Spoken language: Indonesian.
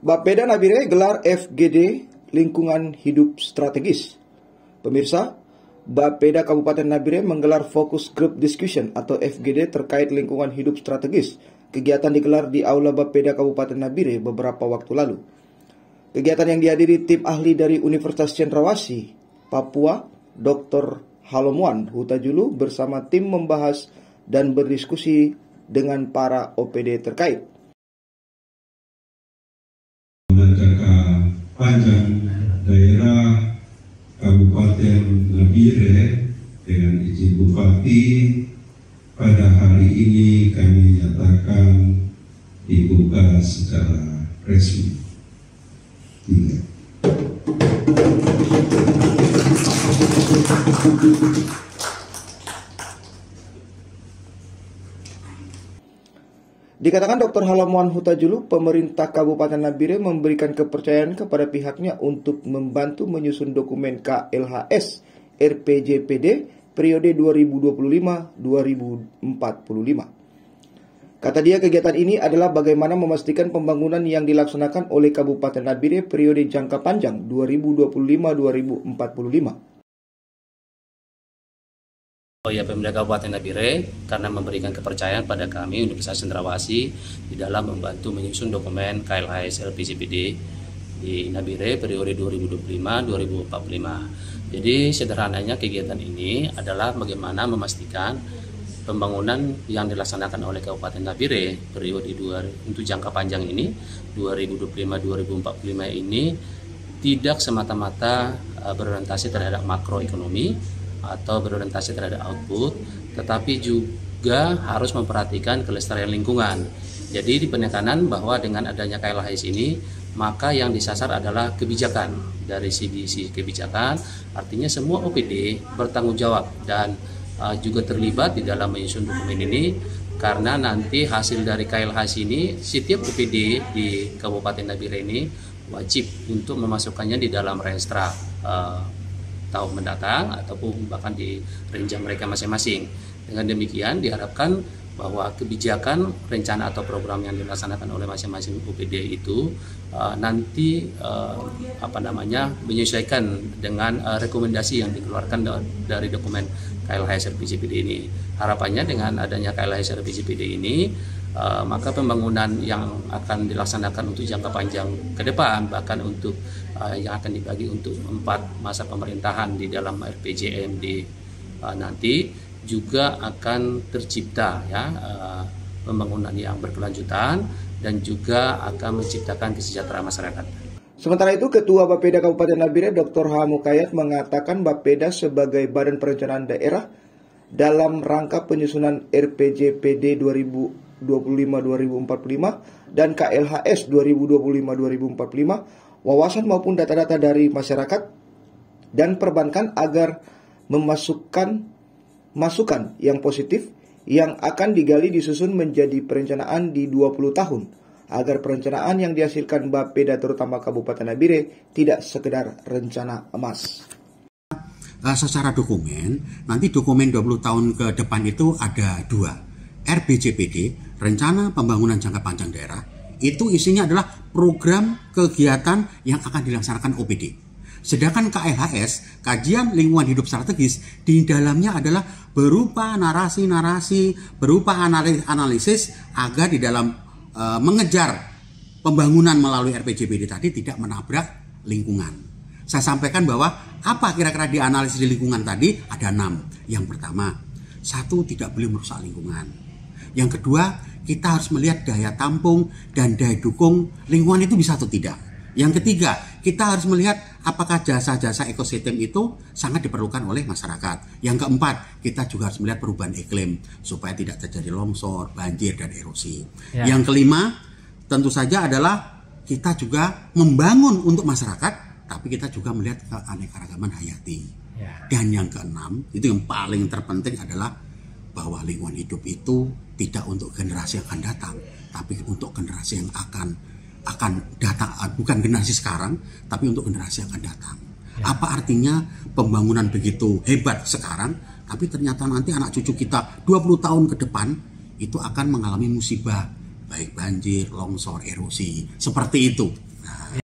Bapeda Nabire gelar FGD Lingkungan Hidup Strategis. Pemirsa, Bapeda Kabupaten Nabire menggelar Focus Group Discussion atau FGD terkait lingkungan hidup strategis. Kegiatan digelar di Aula Bapeda Kabupaten Nabire beberapa waktu lalu. Kegiatan yang dihadiri tim ahli dari Universitas Cendrawasih, Papua, Dr. Halomuan Hutajulu bersama tim membahas dan berdiskusi dengan para OPD terkait. Jangka panjang daerah Kabupaten Nabire dengan izin Bupati, pada hari ini kami nyatakan dibuka secara resmi. Dikatakan Dr. Halomuan Hutajulu, pemerintah Kabupaten Nabire memberikan kepercayaan kepada pihaknya untuk membantu menyusun dokumen KLHS RPJPD periode 2025-2045. Kata dia, kegiatan ini adalah bagaimana memastikan pembangunan yang dilaksanakan oleh Kabupaten Nabire periode jangka panjang 2025-2045. Pemda Kabupaten Nabire karena memberikan kepercayaan pada kami Universitas Cendrawasih di dalam membantu menyusun dokumen KLHS LPJPD di Nabire periode 2025-2045. Jadi sederhananya kegiatan ini adalah bagaimana memastikan pembangunan yang dilaksanakan oleh Kabupaten Nabire periode untuk jangka panjang ini 2025-2045 ini tidak semata-mata berorientasi terhadap makroekonomi atau berorientasi terhadap output, tetapi juga harus memperhatikan kelestarian lingkungan. Jadi di penekanan bahwa dengan adanya KLHS ini, maka yang disasar adalah kebijakan. Dari sisi kebijakan, artinya semua OPD bertanggung jawab dan juga terlibat di dalam menyusun dokumen ini, karena nanti hasil dari KLHS ini, setiap OPD di Kabupaten Nabire ini wajib untuk memasukkannya di dalam renstra tahun mendatang ataupun bahkan di renjang mereka masing-masing. Dengan demikian diharapkan bahwa kebijakan, rencana atau program yang dilaksanakan oleh masing-masing OPD itu nanti menyesuaikan dengan rekomendasi yang dikeluarkan dari dokumen KLHS RPJPD ini. Harapannya dengan adanya KLHS RPJPD ini maka pembangunan yang akan dilaksanakan untuk jangka panjang ke depan, bahkan untuk yang akan dibagi untuk 4 masa pemerintahan di dalam RPJMD nanti juga akan tercipta pembangunan yang berkelanjutan dan juga akan menciptakan kesejahteraan masyarakat. Sementara itu, Ketua Bapeda Kabupaten Nabire Dr. H. Mukayat mengatakan Bapeda sebagai Badan Perencanaan Daerah dalam rangka penyusunan RPJPD 2025-2045 dan KLHS 2025-2045, wawasan maupun data-data dari masyarakat dan perbankan agar memasukkan masukan yang positif yang akan digali disusun menjadi perencanaan di 20 tahun agar perencanaan yang dihasilkan Bapeda terutama Kabupaten Nabire tidak sekedar rencana emas. Secara dokumen, nanti dokumen 20 tahun ke depan itu ada 2. RPJPD, Rencana Pembangunan Jangka Panjang Daerah, itu isinya adalah program kegiatan yang akan dilaksanakan OPD. Sedangkan KLHS, Kajian Lingkungan Hidup Strategis, di dalamnya adalah berupa narasi-narasi, berupa analisis agar di dalam mengejar pembangunan melalui RPJPD tadi tidak menabrak lingkungan. Saya sampaikan bahwa apa kira-kira dianalisis di lingkungan tadi ada 6. Yang pertama, 1, tidak boleh merusak lingkungan. Yang kedua, kita harus melihat daya tampung dan daya dukung lingkungan itu bisa atau tidak. Yang ketiga, kita harus melihat apakah jasa-jasa ekosistem itu sangat diperlukan oleh masyarakat. Yang keempat, kita juga harus melihat perubahan iklim supaya tidak terjadi longsor, banjir, dan erosi. Yang kelima, tentu saja adalah kita juga membangun untuk masyarakat, tapi kita juga melihat keanekaragaman hayati. Dan yang keenam, itu yang paling terpenting adalah bahwa lingkungan hidup itu tidak untuk generasi yang akan datang, tapi untuk generasi yang akan datang, bukan generasi sekarang, tapi untuk generasi yang akan datang. Apa artinya pembangunan begitu hebat sekarang, tapi ternyata nanti anak cucu kita 20 tahun ke depan itu akan mengalami musibah, baik banjir, longsor, erosi, seperti itu. Nah,